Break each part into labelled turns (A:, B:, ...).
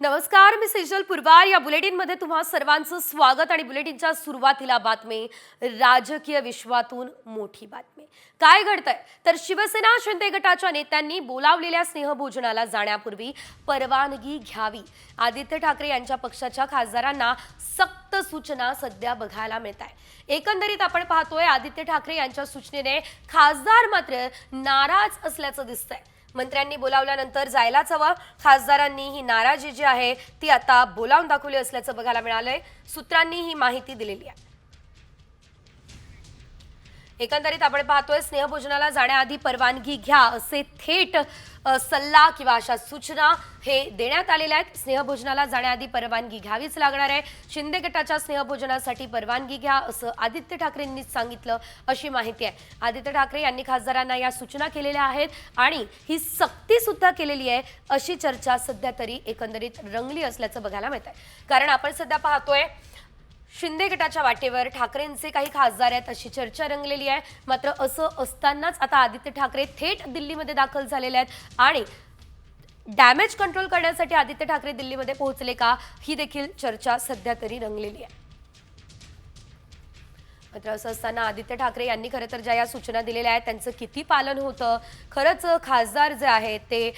A: नमस्कार, मी सेजल पुरवार. या बुलेटिनमध्ये तुम्हा सर्वांचं स्वागत. आणि बुलेटिनच्या सुरुवातीला बातमी, राजकीय विश्वातून मोठी बातमी. काय घडतंय तर शिवसेना शिंदे गटाच्या नेत्यांनी बोलावलेल्या स्नेहभोजनाला जाण्यापूर्वी परवानगी घ्यावी. आदित्य ठाकरे यांच्या पक्षाच्या खासदारांना सक्त सूचना सध्या बघायला मिळत आहे. एकंदरीत आपण पाहतोय आदित्य ठाकरे यांच्या सूचनेने खासदार मात्र नाराज असल्याचं दिसतंय. मंत्र्यांनी बोलावल्यानंतर जायलाच हवं. खासदारांनी ही नाराजी जी आहे ती आता बोलावून दाखवली असल्याचं बघायला मिळालंय. सूत्रांनी ही माहिती दिलेली आहे. एकंदरीत आपण पाहतोय स्नेहभोजनाला जाण्याआधी परवानगी घ्या असे थेट सल्ला किंवा अशा सूचना हे देण्यात आलेल्या आहेत. स्नेहभोजनाला जाण्याआधी परवानगी घ्यावीच लागणार आहे. शिंदे गटाच्या स्नेहभोजनासाठी परवानगी घ्या असं आदित्य ठाकरेंनी सांगितलं अशी माहिती आहे. आदित्य ठाकरे यांनी खासदारांना या सूचना केलेल्या आहेत आणि ही सक्ती सुद्धा केलेली आहे अशी चर्चा सध्या तरी एकंदरीत रंगली असल्याचं बघायला मिळत आहे. कारण आपण सध्या पाहतोय शिंदे गटाच्या वाटेवर ठाकरेंचे काही खासदार आहेत अशी चर्चा रंगलेली आहे. मात्र असं असतानाच आता आदित्य ठाकरे थेट दिल्लीमध्ये दाखल झालेले आहेत आणि डॅमेज कंट्रोल करण्यासाठी आदित्य ठाकरे दिल्लीमध्ये पोहोचले का ही देखील चर्चा सध्या तरी रंगलेली आहे. मात्र असं असताना आदित्य ठाकरे यांनी खरं तर ज्या या सूचना दिलेल्या आहेत त्यांचं किती पालन होतं, खरंच खासदार जे आहेत ते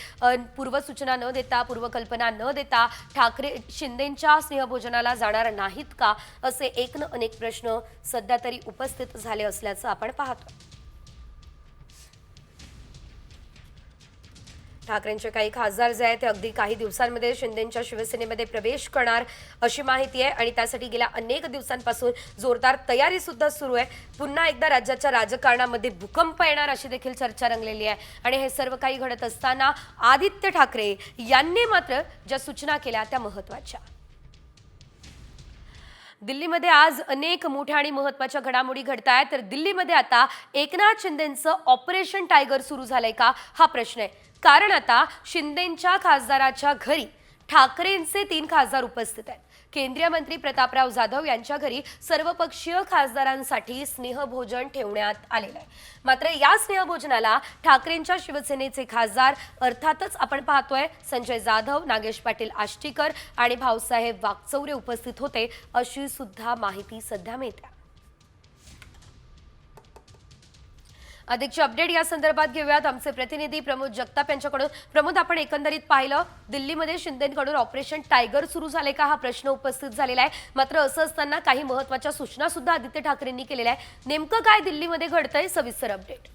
A: पूर्वसूचना न देता पूर्वकल्पना न देता ठाकरे शिंदेंच्या स्नेहभोजनाला जाणार नाहीत का असे एक न अनेक प्रश्न सध्या तरी उपस्थित झाले असल्याचं आपण पाहतो. ठाकरेंचे काही खासदार जे आहेत ते अगदी काही दिवसांमध्ये शिंदेंच्या शिवसेनेमध्ये प्रवेश करणार अशी माहिती आहे आणि त्यासाठी गेल्या अनेक दिवसांपासून जोरदार तयारी सुद्धा सुरू आहे. पुन्हा एकदा राज्याच्या राजकारणामध्ये भूकंप येणार अशी देखील चर्चा रंगलेली आहे. आणि हे सर्व काही घडत असताना आदित्य ठाकरे यांनी मात्र ज्या सूचना केल्या त्या महत्त्वाच्या. दिल्लीमध्ये आज अनेक मोठ्या आणि महत्त्वाच्या घडामोडी घडत आहेत. तर दिल्लीमध्ये आता एकनाथ शिंदेंचं ऑपरेशन टायगर सुरू झालंय का हा प्रश्न आहे. कारण आता शिंदेंच्या खासदाराच्या घरी ठाकरेंचे 3 खासदार उपस्थित आहेत. केंद्रीय मंत्री प्रतापराव जाधव यांच्या घरी सर्वपक्षीय खासदारांसाठी स्नेहभोजन ठेवण्यात आलेलं आहे. मात्र या स्नेहभोजनाला ठाकरेंच्या शिवसेनेचे खासदार अर्थातच आपण पाहतोय संजय जाधव, नागेश पाटील आष्टीकर आणि भाऊसाहेब वाकचौरे उपस्थित होते अशी सुद्धा माहिती सध्या मिळते. अधिकची अपडेट या संदर्भात घेऊयात आमचे प्रतिनिधी प्रमोद जगताप यांच्याकडून. प्रमोद, आपण एकंदरीत पाहिलं दिल्लीमध्ये शिंदेंकडून ऑपरेशन टायगर सुरू झाले का हा प्रश्न उपस्थित झालेला आहे. मात्र असं असताना काही महत्त्वाच्या सूचना सुद्धा आदित्य ठाकरेंनी केलेल्या आहे. नेमकं काय दिल्लीमध्ये घडतंय सविस्तर अपडेट.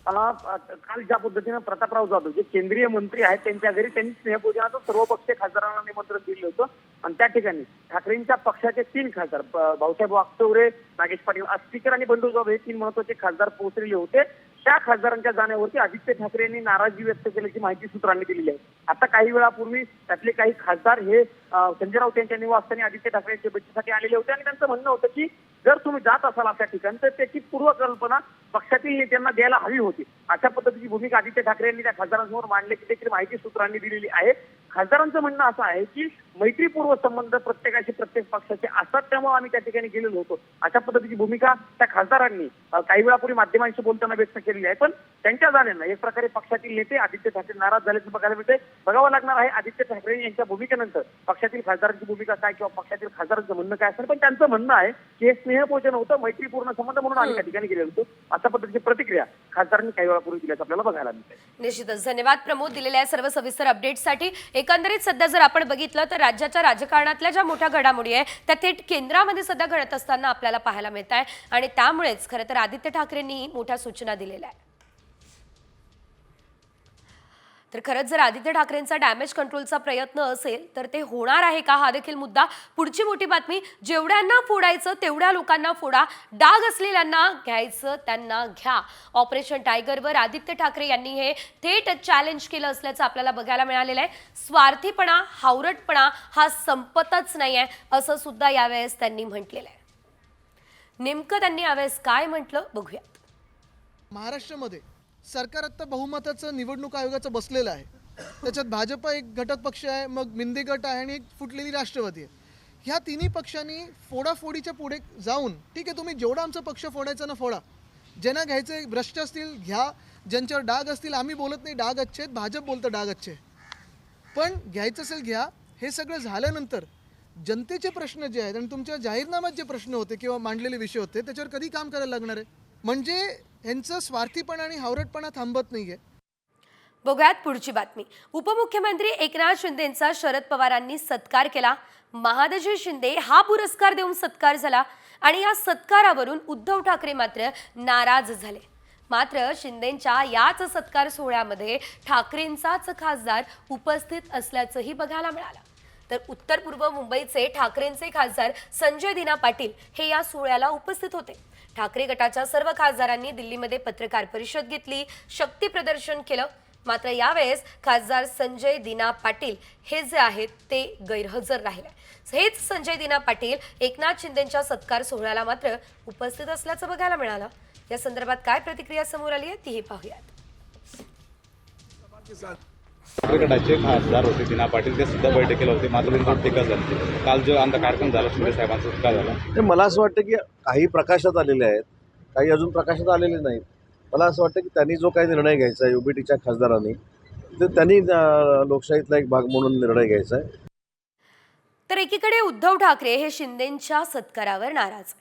B: काल ज्या पद्धतीनं प्रतापराव जाधव जे केंद्रीय मंत्री आहेत त्यांच्या घरी त्यांनी स्नेहभोजनाचं सर्वपक्षीय खासदारांना निमंत्रण दिलं होतं आणि त्या ठिकाणी ठाकरेंच्या पक्षाचे 3 खासदार भाऊसाहेब वाकचौरे, नागेश पाटील आष्टीकर आणि बंडू जाधव हे 3 महत्त्वाचे खासदार पोहोचलेले होते. त्या खासदारांच्या जाण्यावरती आदित्य ठाकरे यांनी नाराजी व्यक्त केल्याची माहिती सूत्रांनी दिलेली आहे. आता काही वेळापूर्वी त्यातले काही खासदार हे संजय राऊत यांच्या निवासस्थानी आदित्य ठाकरे यांच्या भेटीसाठी आलेले होते आणि त्यांचं म्हणणं होतं की जर तुम्ही जात असाल अशा ठिकाणी तर त्याची पूर्वकल्पना पक्षातील नेत्यांना द्यायला हवी होती. अशा पद्धतीची भूमिका आदित्य ठाकरे यांनी त्या खासदारांसमोर मांडल्याची देखील माहिती सूत्रांनी दिलेली आहे. खासदारांचं म्हणणं असं आहे की मैत्रीपूर्व संबंध प्रत्येकाशी प्रत्येक पक्षाचे असतात त्यामुळे आम्ही त्या ठिकाणी गेलेलो होतो. अशा पद्धतीची भूमिका त्या खासदारांनी काही वेळापूर्वी माध्यमांशी बोलताना व्यक्त केलेली आहे. पण त्यांच्या जाण्यानं एक प्रकारे पक्षातील नेते आदित्य ठाकरे नाराज झाल्याचं बघायला मिळते. बघावं लागणार आहे आदित्य ठाकरे यांच्या भूमिकेनंतर पक्षातील खासदारांची भूमिका काय किंवा पक्षातील खासदारांचं म्हणणं काय असेल. पण त्यांचं म्हणणं आहे की हे स्नेहभोजन होतं, मैत्रीपूर्ण संबंध म्हणून आम्ही त्या ठिकाणी गेलेलो होतो. अशा पद्धतीची प्रतिक्रिया खासदारांनी काही वेळापूर्वी दिल्याचं आपल्याला बघायला मिळते.
A: निश्चितच धन्यवाद प्रमोद दिलेल्या सर्व सविस्तर अपडेटसाठी. एकंदरीत सध्या जर आपण बघितलं तर राज्याच्या राजकारणातल्या ज्या मोठ्या घडामोडी आहे त्या थेट केंद्रामध्ये सध्या घडत असताना आपल्याला पाहायला मिळत आहे आणि त्यामुळेच खरं तर आदित्य ठाकरेंनी मोठ्या सूचना दिलेल्या आहेत. तर खरंच जर आदित्य ठाकरेंचा डॅमेज कंट्रोलचा प्रयत्न असेल तर ते होणार आहे का हा देखील मुद्दा. पुढची मोठी बातमी, जेवढ्यांना फोडायचं तेवढ्या लोकांना फोडा, डाग असलेल्यांना घ्यायचं त्यांना घ्या. ऑपरेशन टायगरवर आदित्य ठाकरे यांनी हे थेट चॅलेंज केलं असल्याचं आपल्याला बघायला मिळालेलं आहे. स्वार्थीपणा, हावरटपणा हा संपतच नाही आहे असं सुद्धा यावेळेस त्यांनी म्हटलेलं आहे. नेमकं त्यांनी यावेळेस काय म्हटलं बघूयात.
C: महाराष्ट्रामध्ये सरकार आता बहुमताचं निवडणूक आयोगाचं बसलेलं आहे. त्याच्यात भाजप एक घटक पक्ष आहे, मग मिंदे गट आहे आणि एक फुटलेली राष्ट्रवादी आहे. ह्या तिन्ही पक्षांनी फोडाफोडीच्या पुढे जाऊन ठीक आहे तुम्ही जेवढा आमचा पक्ष फोडायचा ना फोडा, ज्यांना घ्यायचे भ्रष्ट असतील घ्या, ज्यांच्यावर डाग असतील आम्ही बोलत नाही डाग अच्छे, भाजप बोलतं डाग अच्छे, पण घ्यायचं असेल घ्या, हे सगळं झाल्यानंतर जनतेचे प्रश्न जे आहेत आणि तुमच्या जाहीरनाम्यात जे प्रश्न होते किंवा मांडलेले विषय होते त्याच्यावर कधी काम करायला लागणार आहे? म्हणजे यांचं स्वार्थीपणा आणि हावरटपणा थांबत नाहीये.
A: बघूयात पुढची बातमी. उपमुख्यमंत्री एकनाथ शिंदेंचा शरद पवारांनी सत्कार केला. महादजी शिंदे हा पुरस्कार देऊन सत्कार झाला आणि या सत्कारावरून उद्धव ठाकरे मात्र नाराज झाले. मात्र शिंदेंच्या याच सत्कार सोहळ्यामध्ये ठाकरेंचाच खासदार उपस्थित असल्याचंही बघायला मिळालं. तर उत्तर पूर्व मुंबईचे ठाकरेंचे खासदार संजय दिना पाटील हे या सोहळ्याला उपस्थित होते. ठाकरे गटाच्या सर्व खासदारांनी दिल्लीमध्ये पत्रकार परिषद घेतली, शक्ती प्रदर्शन केलं. मात्र यावेळेस खासदार संजय दिना पाटील हे जे आहेत ते गैरहजर राहिले. हेच संजय दिना पाटील एकनाथ शिंदेंच्या सत्कार सोहळ्याला मात्र उपस्थित असल्याचं बघायला मिळालं. या संदर्भात काय प्रतिक्रिया समोर आली आहे तीही पाहूयात.
D: ठाकरे गटाचे खासदार होते दिना पाटील, ते सुद्धा बैठकीला होते. मात्र त्यांच्यावर टीका झाली. काल जो आमचा कार्यक्रम झाला शिंदे साहेबांचा सत्कार झाला.
E: ते मला असं वाटतं की काही प्रकाशात आलेले आहेत, काही अजून प्रकाशात आलेले नाहीत. मला असं वाटतं की त्यांनी जो काही निर्णय घ्यायचा आहे युबीटीच्या खासदारांनी, तर त्यांनी लोकशाहीतला एक भाग म्हणून निर्णय घ्यायचा आहे.
A: तर एकीकडे उद्धव ठाकरे हे शिंदेंच्या सत्कारावर नाराज आहे,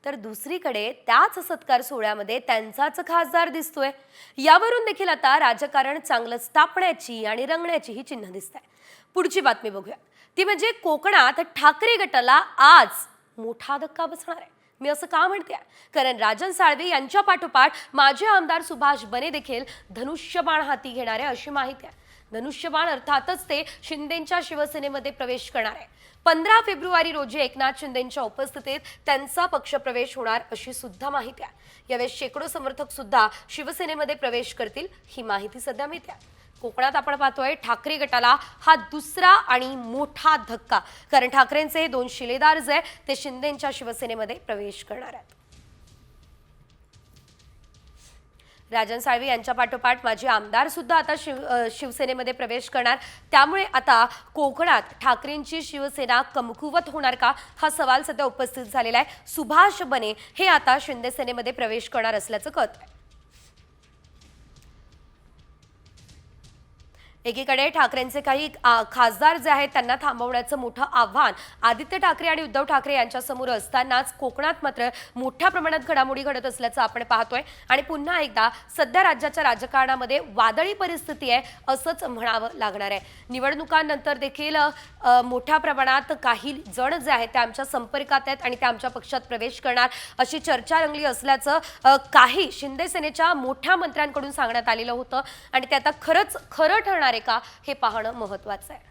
A: तर दुसरीकडे त्याच सत्कार सोहळ्यामध्ये त्यांचाच खासदार दिसतोय. यावरून देखील आता राजकारण चांगलं तापण्याची आणि रंगण्याची ही चिन्ह दिसत आहे. पुढची बातमी बघूया. ती म्हणजे कोकणात ठाकरे गटाला आज मोठा धक्का बसणार आहे. मी असं का म्हणते? कारण राजन साळवे यांच्या पाठोपाठ माजी आमदार सुभाष बने देखील धनुष्यबाण हाती घेणार आहे अशी माहिती आहे. धनुष्यबाण अर्थातच ते शिंदेंच्या शिवसेनेमध्ये प्रवेश करणार आहे. 15 फेब्रुवारी रोजी एकनाथ शिंदेंच्या उपस्थितीत त्यांचा पक्षप्रवेश होणार अशी सुद्धा माहिती आहे. यावेळेस शेकडो समर्थक सुद्धा शिवसेनेमध्ये प्रवेश करतील ही माहिती सध्या मिळते आहे. कोकणात आपण पाहतोय ठाकरे गटाला हा दुसरा आणि मोठा धक्का, कारण ठाकरेंचे हे 2 शिलेदार जे ते शिंदेंच्या शिवसेनेमध्ये प्रवेश करणार आहेत. राजन साळवी यांच्या पाठोपाठ माजी आमदार सुद्धा आता शिवसेनेमध्ये प्रवेश करणार. त्यामुळे आता कोकणात ठाकरेंची शिवसेना कमकुवत होणार का हा सवाल सध्या उपस्थित झालेला आहे. सुभाष बने हे आता शिंदे सेनेमध्ये प्रवेश करणार असल्याचं कळत आहे. एकीकडे ठाकरेंचे काही खासदार जे आहेत त्यांना थांबवण्याचं मोठं आव्हान आदित्य ठाकरे आणि उद्धव ठाकरे यांच्यासमोर असतानाच कोकणात मात्र मोठ्या प्रमाणात घडामोडी घडत असल्याचं आपण पाहतोय. आणि पुन्हा एकदा सध्या राज्याच्या राजकारणामध्ये वादळी परिस्थिती आहे असंच म्हणावं लागणार आहे. निवडणुकांनंतर देखील मोठ्या प्रमाणात काही जण जे आहेत ते आमच्या संपर्कात आहेत आणि ते आमच्या पक्षात प्रवेश करणार अशी चर्चा रंगली असल्याचं काही शिंदे सेनेच्या मोठ्या मंत्र्यांकडून सांगण्यात आलेलं होतं. आणि ते आता खरंच खरं ठरणार आहे का हे पाहणं महत्त्वाचं आहे.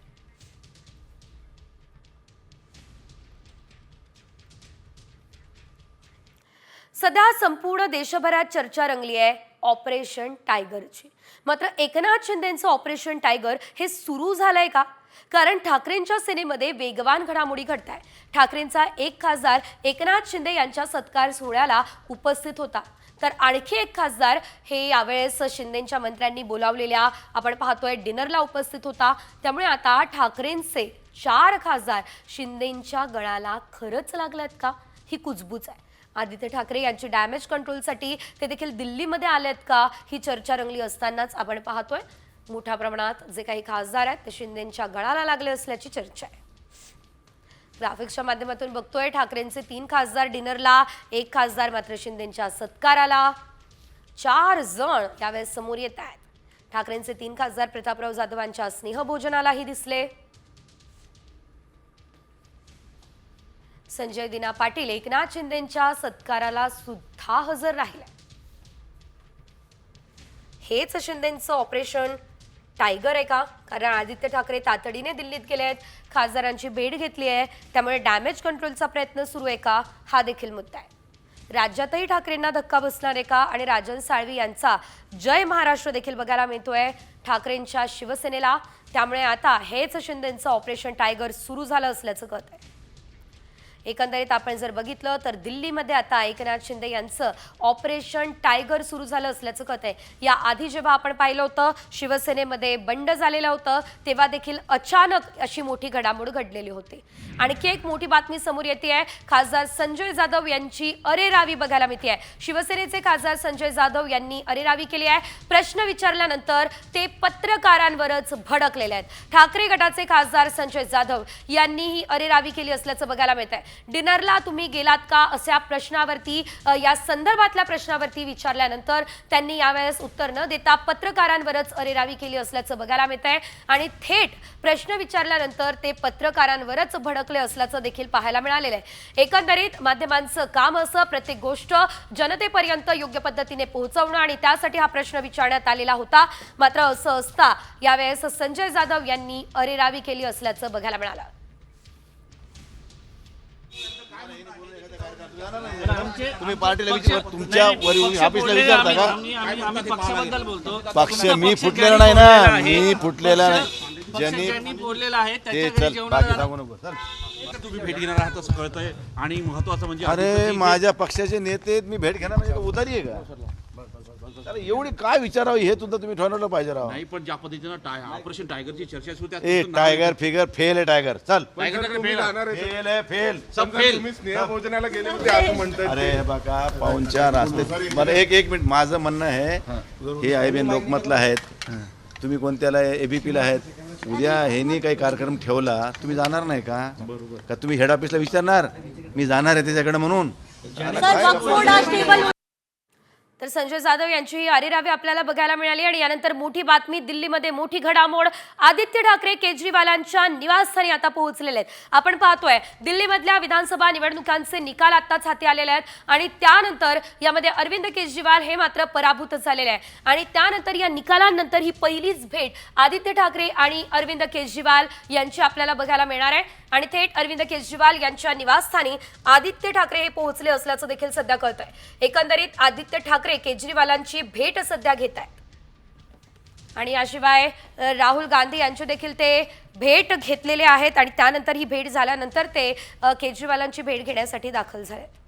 A: सध्या संपूर्ण देशभरात चर्चा रंगली आहे ऑपरेशन टायगरची. मात्र एकनाथ शिंदेंचं ऑपरेशन टायगर हे सुरू झालंय का? कारण ठाकरेंच्या सेनेमध्ये वेगवान घडामोडी घडत आहे. ठाकरेंचा एक खासदार एकनाथ शिंदे यांच्या सत्कार सोहळ्याला उपस्थित होता, तर आणखी एक खासदार हे यावेळेस शिंदेंच्या मंत्र्यांनी बोलावलेल्या आपण पाहतोय डिनरला उपस्थित होता. त्यामुळे आता ठाकरेंचे 4 खासदार शिंदेंच्या गळाला खरंच लागलेत का ही कुजबूज आहे. आदित्य ठाकरे यांची डॅमेज कंट्रोलसाठी ते देखील दिल्लीमध्ये आलेत का ही चर्चा रंगली असतानाच आपण पाहतोय मोठ्या प्रमाणात जे काही खासदार आहेत ते शिंदेंच्या गळाला लागले असल्याची चर्चा आहे. ग्राफिक्सच्या माध्यमातून बघतोय ठाकरेंचे 3 खासदार डिनरला, 1 खासदार मात्र शिंदेंच्या सत्काराला. 4 जण यावेळेस समोर येत आहेत. ठाकरेंचे 3 खासदार प्रतापराव जाधवांच्या स्नेहभोजनालाही दिसले. संजय दिना पाटील एकनाथ शिंदेंच्या सत्काराला सुद्धा हजर राहिले. हेच शिंदेंचं ऑपरेशन टायगर आहे का? कारण आदित्य ठाकरे तातडीने दिल्लीत गेले आहेत, खासदारांची भेट घेतली आहे, त्यामुळे डॅमेज कंट्रोलचा प्रयत्न सुरू आहे का हा देखील मुद्दा आहे. राज्यातही ठाकरेंना धक्का बसणार आहे का? आणि राजन साळवी यांचा जय महाराष्ट्र देखील बघायला मिळतोय ठाकरेंच्या शिवसेनेला. त्यामुळे आता हेच शिंदेंचं ऑपरेशन टायगर सुरू झालं असल्याचं कळत आहे. एकंदरीत आपण जर बघितलं तर दिल्लीमध्ये आता एकनाथ शिंदे यांचं ऑपरेशन टायगर सुरू झालं असल्याचं कळत आहे. या आधी जेव्हा आपण पाहिलं होतं शिवसेनेमध्ये बंड झालेलं होतं तेव्हा देखील अचानक अशी मोठी घडामोड घडलेली होती. आणखी एक मोठी बातमी समोर येते आहे. खासदार संजय जाधव यांची अरेरावी बघायला मिळते आहे. शिवसेनेचे खासदार संजय जाधव यांनी अरेरावी केली आहे. प्रश्न विचारल्यानंतर ते पत्रकारांवरच भडकलेले आहेत. ठाकरे गटाचे खासदार संजय जाधव यांनी ही अरेरावी केली असल्याचं बघायला मिळत आहे. डिनरला तुम्ही गेलात का अशा प्रश्नावरती या संदर्भातल्या प्रश्नावरती विचारल्यानंतर त्यांनी यावेळेस उत्तर न देता पत्रकारांवरच अरेरावी केली असल्याचं बघायला मिळत आहे. आणि थेट प्रश्न विचारल्यानंतर ते पत्रकारांवरच भडकले असल्याचं देखील पाहायला मिळालेलं आहे. एकंदरीत माध्यमांचं काम असं प्रत्येक गोष्ट जनतेपर्यंत योग्य पद्धतीने पोहोचवणं आणि त्यासाठी हा प्रश्न विचारण्यात आलेला होता. मात्र असं असता यावेळेस संजय जाधव यांनी अरेरावी केली असल्याचं बघायला मिळालं.
F: तुम्ही पार्टीला विचार तुमच्या वरील ऑफिसला विचारता का?
G: आम्ही पक्षाबद्दल बोलतो.
F: पक्ष मी फुटलेला नाही ना, मी फुटलेला नाही.
G: ज्यांनी बोललेलं आहे
F: ते
G: त्याच्या
F: चल
G: घरी जेवणाला
F: बाकी
G: जाणार.
F: सांगू नको चल.
H: तुम्ही भेट घेणार आहात असं कळतंय आणि महत्वाचं म्हणजे
F: अरे माझ्या पक्षाचे नेते आहेत, मी भेट घेणार म्हणजे काय उधारी आहे का? अरे एवढी काय विचारावं हे सुद्धा तुम्ही ठरवलं पाहिजे राव.
H: नाही, पण ज्या पद्धतीनं ऑपरेशन टायगरची चर्चा सुरू
F: ए टायगर फिगर फेल आहे टायगर. चल
H: टायगर
F: फेल आहे फेल.
H: सब फेल.
I: स्नेहभोजनाला गेले होते असं म्हणतात.
F: अरे हे बघा पाहुणचार असते. मला एक मिनिट माझं म्हणणं आहे, हे आयबीएन लोकमतला आहेत, तुम्ही कोणत्याला एबीपीला आहेत. उद्या ह्यांनी काही कार्यक्रम ठेवला तुम्ही जाणार नाही का? का तुम्ही हेड ऑफिसला विचारणार मी जाणार आहे त्याच्याकडे म्हणून?
A: तर संजय जाधव यांची ही अरेरावी आपल्याला बघायला मिळाली. आणि यानंतर मोठी बातमी, दिल्लीमध्ये मोठी घडामोड. आदित्य ठाकरे केजरीवालांच्या निवासस्थानी आता पोहोचलेले आहेत. आपण पाहतोय दिल्लीमधल्या विधानसभा निवडणुकांचे निकाल आत्ताच हाती आलेले आहेत आणि त्यानंतर यामध्ये अरविंद केजरीवाल हे मात्र पराभूत झालेले आहे. आणि त्यानंतर या निकालांनंतर ही पहिलीच भेट आदित्य ठाकरे आणि अरविंद केजरीवाल यांची आपल्याला बघायला मिळणार आहे. आणि थेट अरविंद केजरीवाल यांच्या निवासस्थानी आदित्य ठाकरे हे पोहोचले असल्याचं देखील सध्या कळतंय. एकंदरीत आदित्य ठाकरे केजरीवालांची भेट सध्या घेत आहेत. आणि याशिवाय राहुल गांधी यांची देखील ते भेट घेतलेले आहेत. आणि त्यानंतर ही भेट झाल्यानंतर ते केजरीवालांची भेट घेण्यासाठी दाखल झाले.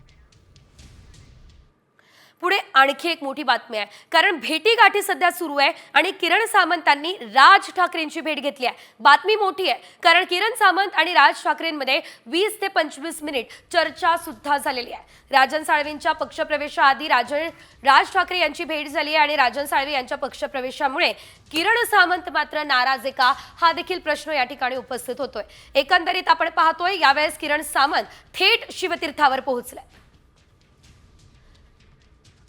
A: पुढे आणखी एक मोठी बातमी आहे, कारण भेटीगाठी सध्या सुरू आहे आणि किरण सामंतांनी राज ठाकरेंची भेट घेतली आहे. बातमी मोठी आहे कारण किरण सामंत आणि राज ठाकरेंमध्ये 20 ते 25 मिनिट चर्चा सुद्धा झालेली आहे. राजन साळवींच्या पक्षप्रवेशाआधी राज ठाकरे यांची भेट झाली आहे आणि राजन साळवी यांच्या पक्षप्रवेशामुळे किरण सामंत मात्र नाराज आहे का, हा देखील प्रश्न या ठिकाणी उपस्थित होतोय. एकंदरीत आपण पाहतोय यावेळेस किरण सामंत थेट शिवतीर्थावर पोहोचले.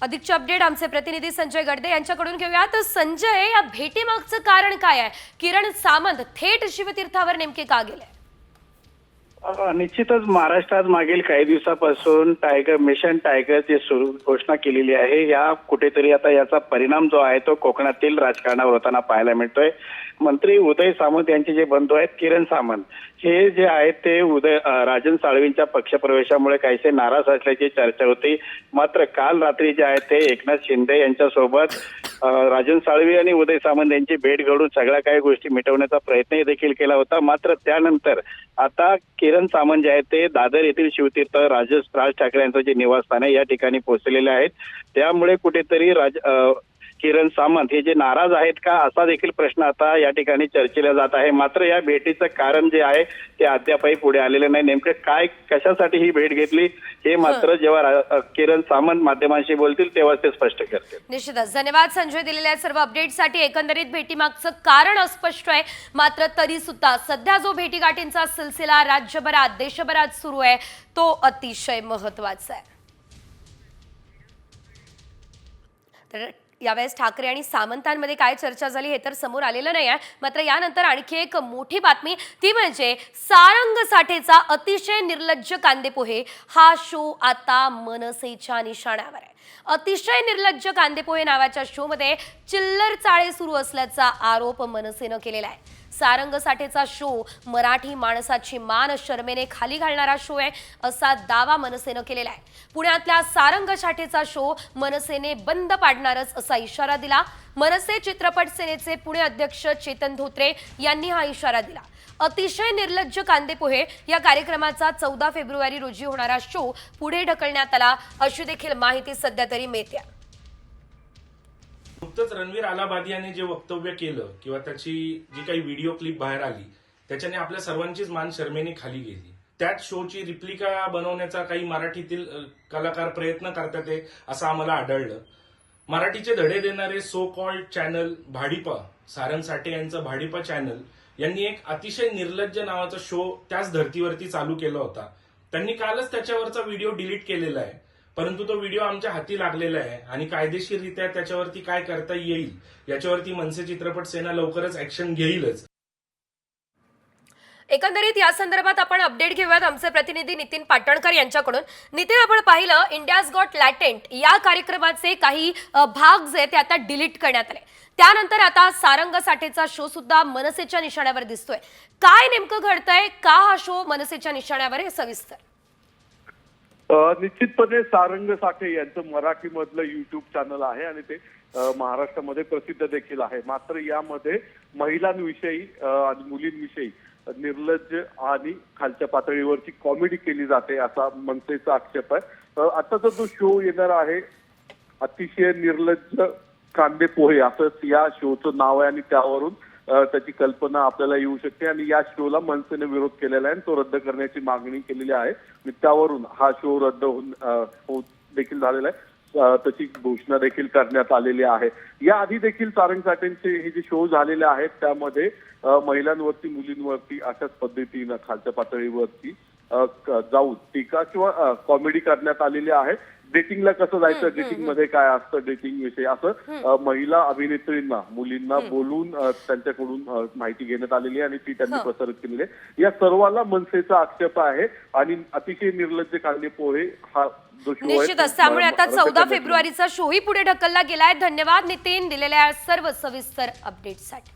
A: अधिकचे अपडेट आमचे प्रतिनिधी संजय गडदे यांच्याकडून घेऊया. तर संजय, या भेटीमागचं कारण काय आहे? किरण सामंत थेट शिवतीर्थावर नेमके का गेले?
J: निश्चितच महाराष्ट्रात मागील काही दिवसापासून मिशन टायगरची घोषणा केलेली आहे. या कुठेतरी आता याचा परिणाम जो आहे तो कोकणातील राजकारणावर होताना पाहायला मिळतोय. मंत्री उदय सामंत यांचे जे बंधू आहेत किरण सामंत, हे जे आहेत ते राजन साळवींच्या पक्षप्रवेशामुळे काहीसे नाराज असल्याची चर्चा होती. मात्र काल रात्री जे आहेत ते एकनाथ शिंदे यांच्यासोबत राजन साळवी आणि उदय सामंत यांची भेट घडून सगळ्या काही गोष्टी मिटवण्याचा प्रयत्नही देखील केला होता. मात्र त्यानंतर आता किरण सामंत जे आहेत ते दादर येथील शिवतीर्थ राज ठाकरे यांचं जे निवासस्थान आहे या ठिकाणी पोहोचलेले आहेत. त्यामुळे कुठेतरी किरण सामंत हे जे नाराज आहेत का, असा देखील प्रश्न आता या ठिकाणी चर्चेला जात आहे. मात्र या भेटीचं कारण जे आहे ते अद्यापही पुढे आलेलं नाही. नेमकं काय, कशासाठी ही भेट घेतली हे मात्र जेव्हा किरण सामंत माध्यमांशी बोलतील तेव्हा ते स्पष्ट करतील.
A: निश्चितच. धन्यवाद संजय दिलेल्या सर्व अपडेटसाठी. एकंदरीत भेटीमागचं कारण अस्पष्ट आहे, मात्र तरी सुद्धा सध्या जो भेटीगाठींचा सिलसिला राज्यभरात देशभरात सुरू आहे तो अतिशय महत्वाचा आहे. तर यावेळेस ठाकरे आणि सामंतांमध्ये काय चर्चा झाली हे तर समोर आलेलं नाही आहे. मात्र यानंतर आणखी एक मोठी बातमी, ती म्हणजे सारंग साठेचा अतिशय निर्लज्ज कांदेपोहे हा शो आता मनसेच्या निशाण्यावर आहे. अतिशय निर्लज्ज कांदेपोहे नावाच्या शो मध्ये चिल्लर चाळे सुरू असल्याचा आरोप मनसेनं केलेला आहे. सारंग साठेचा शो मराठी माणसाची मान शर्मेने खाली घालणारा शो आहे असा दावा मनसेनं केलेला आहे. पुण्यातल्या सारंग साठेचा शो मनसेने बंद पाडणारच असा इशारा दिला. मनसे चित्रपट सेनेचे पुणे अध्यक्ष चेतन धोत्रे यांनी हा इशारा दिला. अतिशय निर्लज्ज कांदेपोहे या कार्यक्रमाचा 14 फेब्रुवारी रोजी होणारा शो पुढे ढकलण्यात आला अशी देखील माहिती सध्या तरी मिळते.
K: नुकतंच रणवीर अलाहाबादी याने जे वक्तव्य केलं किंवा त्याची जी काही व्हिडिओ क्लिप बाहेर आली त्याच्याने आपल्या सर्वांचीच मान शर्मेने खाली गेली. त्याच शोची रिप्लिका बनवण्याचा काही मराठीतील कलाकार प्रयत्न करतात असं आम्हाला आढळलं. मराठीचे धडे देणारे सो कॉल्ड चॅनल भाडीपा, सारंग साठे यांचं भाडीपा चॅनल यांनी एक अतिशय निर्लज्ज नावाचा शो त्याच धर्तीवरती चालू केला होता. त्यांनी कालच त्याच्यावरचा व्हिडिओ डिलीट केलेला आहे, परंतु तो व्हिडिओ आमच्या हाती लागलेला आहे आणि कायदेशीररित्या त्याच्यावरती काय करता येईल याच्यावरती मनसे चित्रपट सेना लवकरच ऍक्शन घेईलच.
A: एकंदरीत या संदर्भात आपण अपडेट घेऊयात आमचे प्रतिनिधी नितीन पाटणकर यांच्याकडून. नितीन, आपण पाहिलं इंडियाज गॉट लॅटेंट या कार्यक्रमाचे काही भाग जे ते आता डिलीट करण्यात आले. त्यानंतर आता सारंग साठेचा शो सुद्धा मनसेच्या निशाण्यावर दिसतोय. काय नेमकं घडतंय? का हा शो मनसेच्या निशाण्यावर आहे? सविस्तर.
I: निश्चितपणे सारंग साठे यांचं मराठीमधलं युट्यूब चॅनल आहे आणि ते महाराष्ट्रामध्ये प्रसिद्ध देखील आहे. मात्र यामध्ये महिलांविषयी आणि मुलींविषयी निर्लज्ज आणि खालच्या पातळीवरची कॉमेडी केली जाते असा मनसेचा आक्षेप आहे. आताचा जो शो येणार आहे अतिशय निर्लज्ज कांदे पोहे असं या शोचं नाव आहे आणि त्यावरून त्याची कल्पना आपल्याला येऊ शकते आणि या शोला मनसेने विरोध केलेला आहे आणि तो रद्द करण्याची मागणी केलेली आहे. त्यावरून हा शो रद्द होऊन देखील झालेला आहे. तशी घोषणा देखील करण्यात आलेली आहे. याआधी देखील सारंग साठेंचे हे जे शो झालेले आहेत त्यामध्ये महिलांवरती मुलींवरती अशाच पद्धतीनं खालच्या पातळीवरती जाऊन टीका किंवा कॉमेडी करण्यात आलेली आहे. डेटिंगला कसं जायचं, डेटिंग मध्ये काय असतं, डेटिंग विषयी असं महिला अभिनेत्रींना मुलींना बोलून त्यांच्याकडून माहिती घेण्यात आलेली आहे आणि ती त्यांनी प्रसारित केलेली आहे. या सर्वाला मनसेचा आक्षेप आहे आणि अतिशय निर्लज्ज कांदे पोहे हा जो शो आहे
A: निश्चितच. त्यामुळे आता 14 फेब्रुवारीचा शोही पुढे ढकलला गेलाय. धन्यवाद नितीन दिलेल्या सर्व सविस्तर अपडेटसाठी.